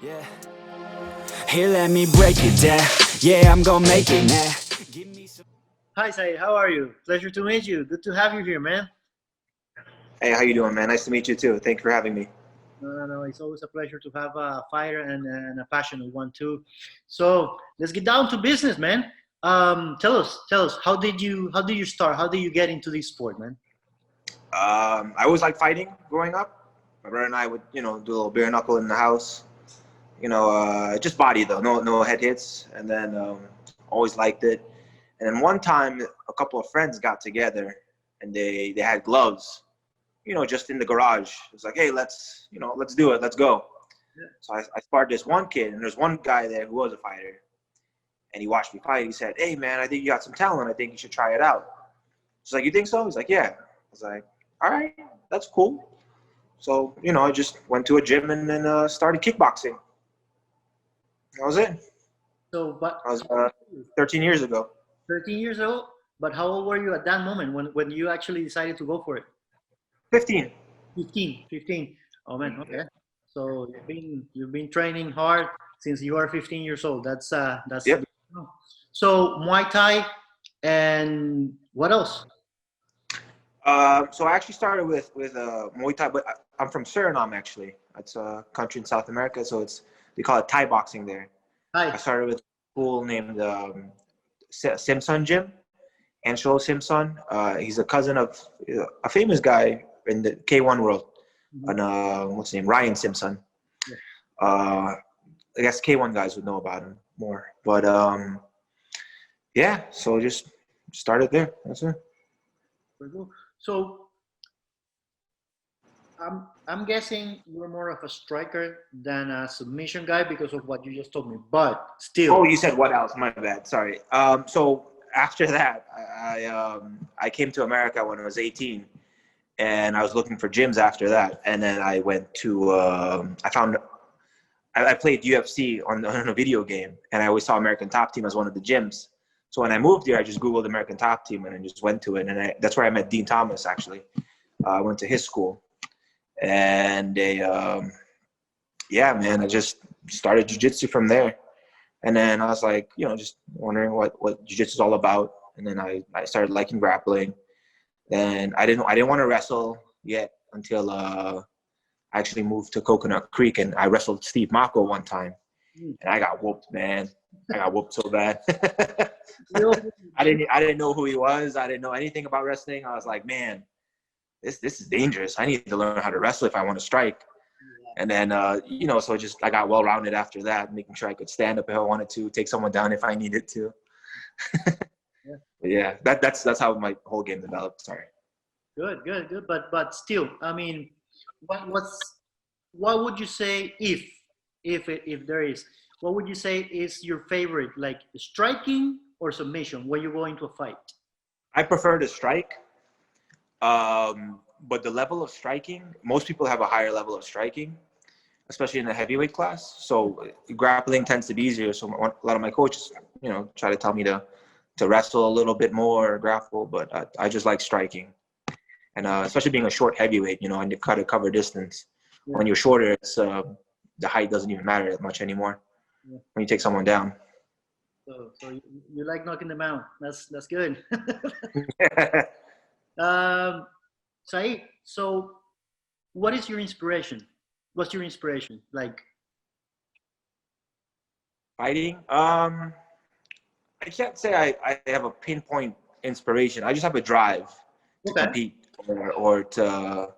Yeah. Here, let me break it down. Yeah, I'm gonna make it now. Give me some. Hi, Said. How are you? Pleasure to meet you. Good to have you here, man. Hey, how you doing, man? Nice to meet you too. Thank you for having me. No, no, no. It's always a pleasure to have a fighter and a passionate one too. So let's get down to business, man. Tell us, how did you start? How did you get into this sport, man? I always liked fighting growing up. My brother and I would, do a little bare knuckle in the house. Just body though, no head hits. And then always liked it. And then one time, a couple of friends got together, and they had gloves, just in the garage. It's like, hey, let's do it, let's go. So I sparred this one kid, and there's one guy there who was a fighter, and he watched me fight. He said, hey, man, I think you got some talent. I think you should try it out. He's like, you think so? He's like, yeah. I was like, all right, that's cool. So, I just went to a gym and then started kickboxing. That was it. So, but That was 13 years ago. 13 years old. But how old were you at that moment when you actually decided to go for it? 15. 15, 15. Oh man, okay. So you've been training hard since you are 15 years old. That's Yep. good to know. So Muay Thai and what else? So I actually started with Muay Thai, but I'm from Suriname actually. It's a country in South America, so they call it Thai boxing there. I Hi. started with a school named Simpson Gym, Angelo Simpson. He's a cousin of a famous guy in the K1 world, Mhm. and what's his name, Ryan Simpson. Yeah, Uh, I guess K1 guys would know about him more, but yeah. So just started there. That's it. very cool. So I'm guessing you're more of a striker than a submission guy because of what you just told me. But Oh, still, you said what else? My bad. Sorry. So after that, I came to America when I was 18, and I was looking for gyms after that. And then I went to I played UFC on a video game, and I always saw American Top Team as one of the gyms. So when I moved here, I just Googled American Top Team and I just went to it, and that's where I met Dean Thomas. Actually, I went to his school, and yeah, man, I just started jujitsu from there. And then I was like, just wondering what jiu-jitsu is all about. And then I started liking grappling. Then I didn't want to wrestle yet until I actually moved to Coconut Creek, and I wrestled Steve Mako one time, mm, and I got whooped, man. I got whooped so bad. still, I didn't know who he was. I didn't know anything about wrestling. I was like, man, this is dangerous. I need to learn how to wrestle if I want to strike. And then, so just I got well rounded after that, making sure I could stand up if I wanted to, take someone down if I needed to. yeah, But yeah, that's how my whole game developed. Sorry. good, good, good. But still, I mean, what would you say if there is, what would you say is your favorite, like striking or submission when you go into a fight? I prefer to strike, but the level of striking, most people have a higher level of striking, especially in the heavyweight class. So grappling tends to be easier. So a lot of my coaches, try to tell me to wrestle a little bit more, grapple, but I just like striking. And especially being a short heavyweight, and you cut to cover distance. Yeah, When you're shorter, it's the height doesn't even matter that much anymore yeah. when you take someone down. So you like knocking them out. That's good. Fighting. Saeed, so what is your inspiration? What's your inspiration? Like, I can't say I have a pinpoint inspiration. I just have a drive to okay, compete or to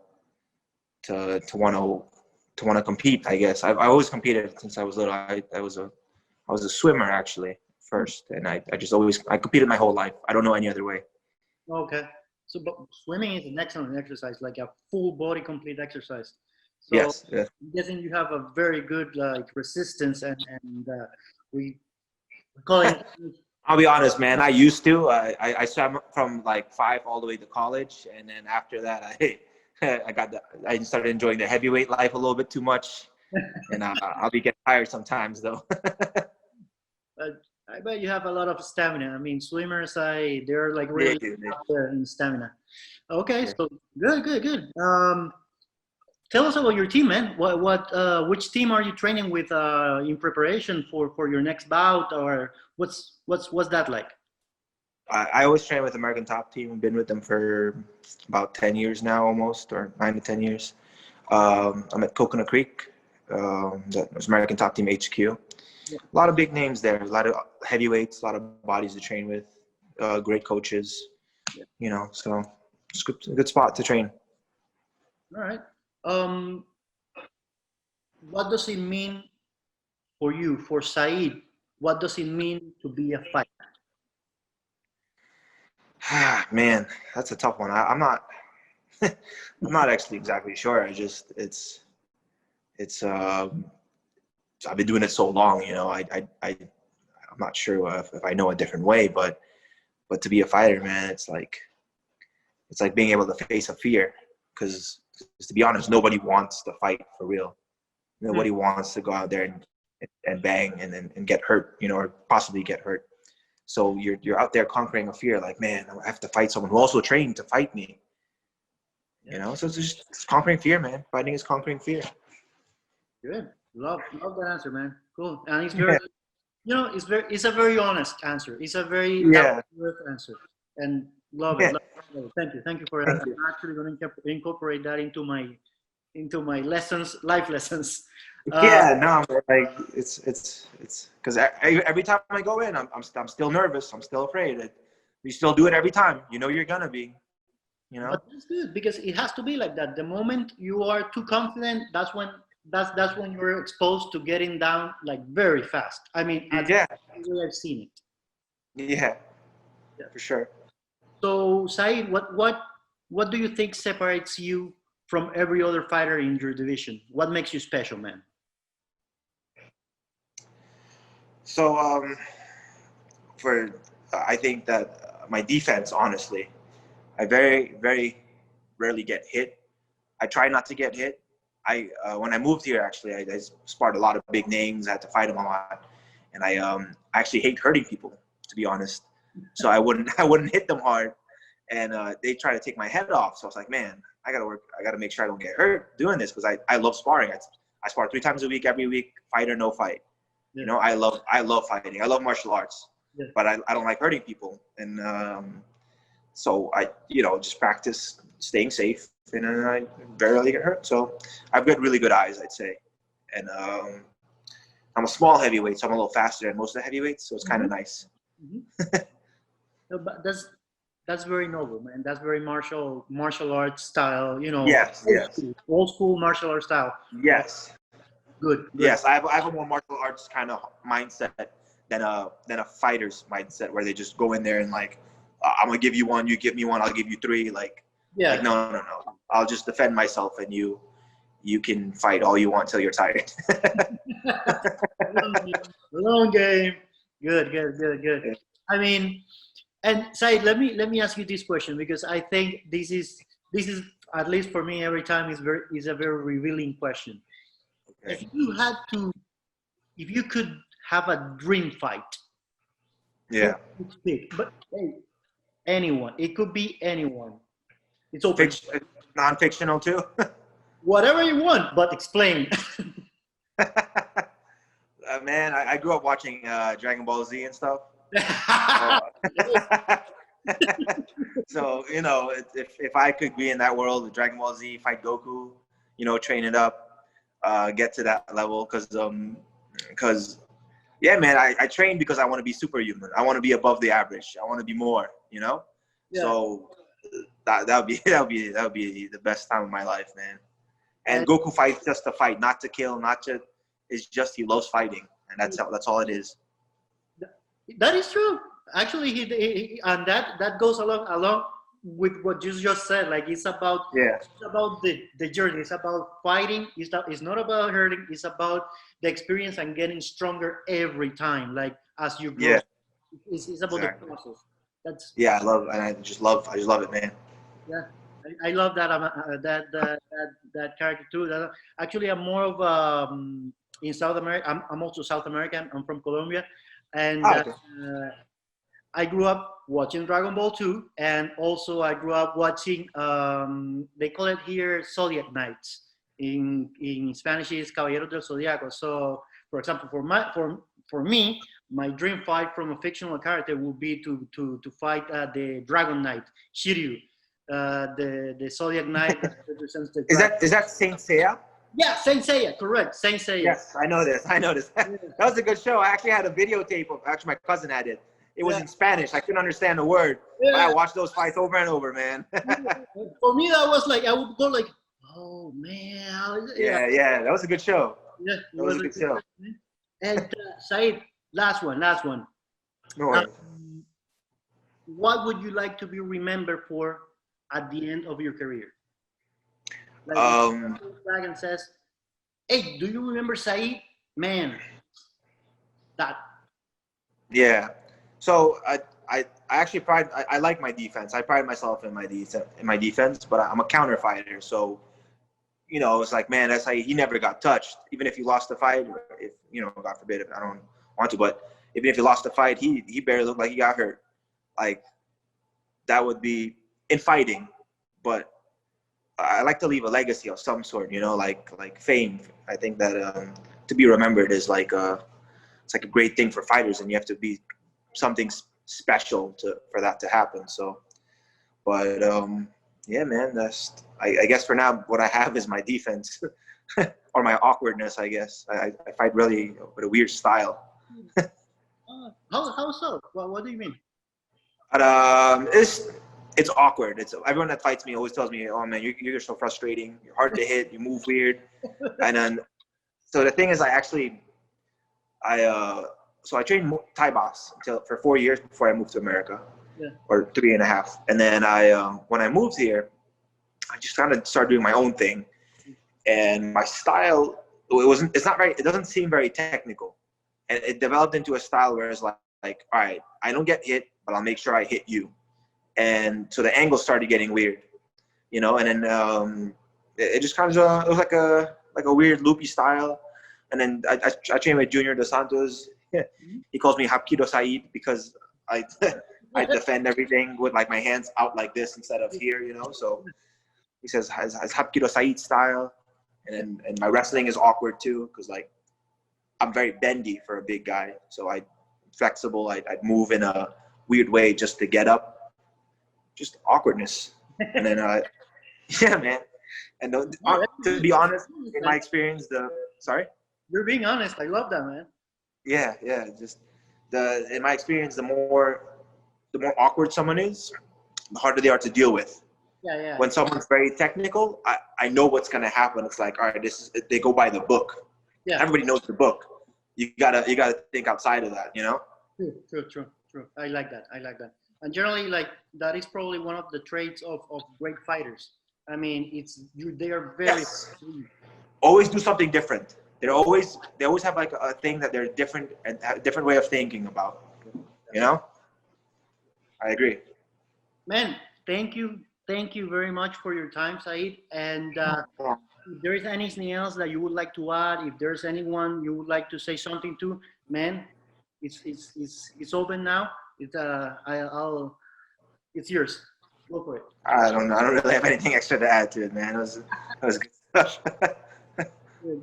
want to compete. I guess I always competed since I was little. I was a swimmer actually first, and I just always I competed my whole life. I don't know any other way. okay. So, but swimming is an excellent exercise, like a full body complete exercise. So, Yes, yes. I'm guessing you have a very good like resistance and we call it. I'll be honest, man. I used to. I swam from like 5 all the way to college, and then after that, I started enjoying the heavyweight life a little bit too much, and I'll be getting tired sometimes though. I bet you have a lot of stamina. I mean, swimmers, they're like Yeah, really dude. up there in stamina. Okay, Yeah. so good, good, good. tell us about your team, man. Which team are you training with in preparation for your next bout, or what's that like? I always train with American Top Team. I've been with them for about 10 years now, almost, or 9 to 10 years. I'm at Coconut Creek, that's American Top Team HQ. A lot of big names there, a lot of heavyweights, a lot of bodies to train with, great coaches, so it's a good spot to train. All right. Um, what does it mean for you, for Said? What does it mean to be a fighter? Man, that's a tough one. I'm not, I'm not actually exactly sure. I've been doing it so long, I'm not sure if I know a different way, but to be a fighter, man, it's like being able to face a fear. Because to be honest, nobody wants to fight for real. Nobody wants to go out there and bang and get hurt, or possibly get hurt. So you're out there conquering a fear, like, man, I have to fight someone who also trained to fight me. So it's conquering fear, man. Fighting is conquering fear. Good. Love that answer, man. Cool. And it's very, it's a very honest answer. It's a very down-to-earth answer, and love it. Love it. Thank you for that. I'm actually going to incorporate that into my lessons, life lessons. Like it's because every time I go in, I'm still nervous. I'm still afraid. You still do it every time. You're gonna be. But that's good, because it has to be like that. The moment you are too confident, that's when you're exposed to getting down like very fast. I mean, the way I've seen it. Yeah, for sure. So, Said, what do you think separates you from every other fighter in your division? What makes you special, man? So, I think that my defense, honestly, I very, very rarely get hit. I try not to get hit. When I moved here, actually, I sparred a lot of big names. I had to fight them a lot, and I actually hate hurting people, to be honest. So I wouldn't hit them hard, and they try to take my head off. So I was like, man, I gotta make sure I don't get hurt doing this, because I love sparring. I spar 3 times a week, every week, fight or no fight. I love fighting. I love martial arts, but I don't like hurting people, and so I just practice staying safe, and I barely get hurt. So I've got really good eyes, I'd say, and I'm a small heavyweight, so I'm a little faster than most of the heavyweights, so it's kind of nice. But that's very noble, man. That's very martial arts style. Yes. Old school martial arts style. Yes. Good. Yes, I have a more martial arts kind of mindset than a fighter's mindset, where they just go in there and like, I'm gonna give you one, you give me one, I'll give you 3. Like no. I'll just defend myself, and you can fight all you want till you're tired. Long game. Good. I mean, and Said, let me ask you this question, because I think this is at least for me every time is a very revealing question. Okay. If you could have a dream fight, but hey, anyone, it could be anyone. It's open. Non-fictional too. Whatever you want, but explain. Man, I grew up watching Dragon Ball Z and stuff. So if I could be in that world of Dragon Ball Z, fight Goku, train it up, get to that level, because yeah, man, I train because I want to be superhuman. I want to be above the average. I want to be more, So that would be the best time of my life, man. And Goku fights just to fight, not to kill, it's just he loves fighting, and that's all it is. That is true. Actually, he and that goes along with what you just said. Like, it's about the journey. It's about fighting. It's not about hurting. It's about the experience and getting stronger every time. Like, as you grow, it's about the process. I just love it, man. Yeah, I love that that character too. Actually, I'm more of in South America. I'm also South American. I'm from Colombia, and I grew up watching Dragon Ball 2, and also I grew up watching, they call it here Zodiac Nights. In Spanish is Caballeros del Zodiaco. So, for example, for me, my dream fight from a fictional character would be to fight the Dragon Knight, Shiryu, the Zodiac Knight that represents the dragon. Is that Saint Seiya? Yeah, Saint Seiya, correct. Saint Seiya. Yes, I know this. That was a good show. I actually had a videotape of. Actually, my cousin had it. It was in Spanish. I couldn't understand a word. Yeah. But I watched those fights over and over, man. For me, that was like I would go like, oh man. Yeah. That was a good show. Yeah, that was a good show. And Said, last one. No worries. What would you like to be remembered for at the end of your career? Like Dragon says, "Hey, do you remember Said? Man, that." Yeah. So I actually I like my defense. I pride myself in my defense, but I'm a counter fighter. So, you know, it's like, man, that's how he never got touched. Even if you lost the fight, or if, you know, God forbid, if I don't want to, but even if you lost the fight, he barely looked like he got hurt. Like, that would be in fighting, but I like to leave a legacy of some sort, you know, like fame. I think that to be remembered is like it's like a great thing for fighters, and you have to be something special for that to happen. So, but yeah, man, that's I guess for now what I have is my defense or my awkwardness. I guess I fight really with a weird style. How so? What do you mean? But it's awkward. It's everyone that fights me always tells me, "Oh man, you're so frustrating. You're hard to hit. You move weird." And then, so the thing is, I trained Thai box for 4 years before I moved to America, or 3.5. And then when I moved here, I just kind of started doing my own thing, and my style it doesn't seem very technical, and it developed into a style where it's like, all right, I don't get hit, but I'll make sure I hit you. And so the angles started getting weird, you know, and then it just kind of it was like a weird loopy style. And then I trained with Junior Dos Santos. He calls me Hapkido Said because I defend everything with like my hands out like this instead of here, you know. So he says it's Hapkido Said style, and my wrestling is awkward too because like I'm very bendy for a big guy, so I'm flexible. I'd move in a weird way just to get up. Just awkwardness. And then yeah, man. And to be honest, in my experience, sorry? You're being honest. I love that, man. Yeah. Just in my experience, the more awkward someone is, the harder they are to deal with. Yeah. When someone's very technical, I know what's gonna happen. It's like, all right, they go by the book. Yeah. Everybody knows the book. You gotta think outside of that, you know? True. I like that. And generally, like, that is probably one of the traits of great fighters. I mean, they are very always do something different. They always have like a thing that they're different and have a different way of thinking about. You know? I agree. Man, thank you very much for your time, Said. And if there is anything else that you would like to add, if there's anyone you would like to say something to, man, it's open now. It's yours. Go for it. I don't really have anything extra to add to it, man. It was good stuff.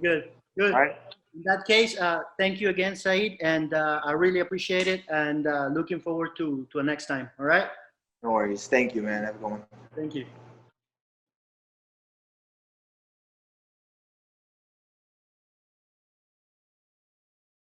Good. All right. In that case, thank you again, Said, and I really appreciate it, and looking forward to a next time. All right. No worries. Thank you, man. Have a good one. Thank you.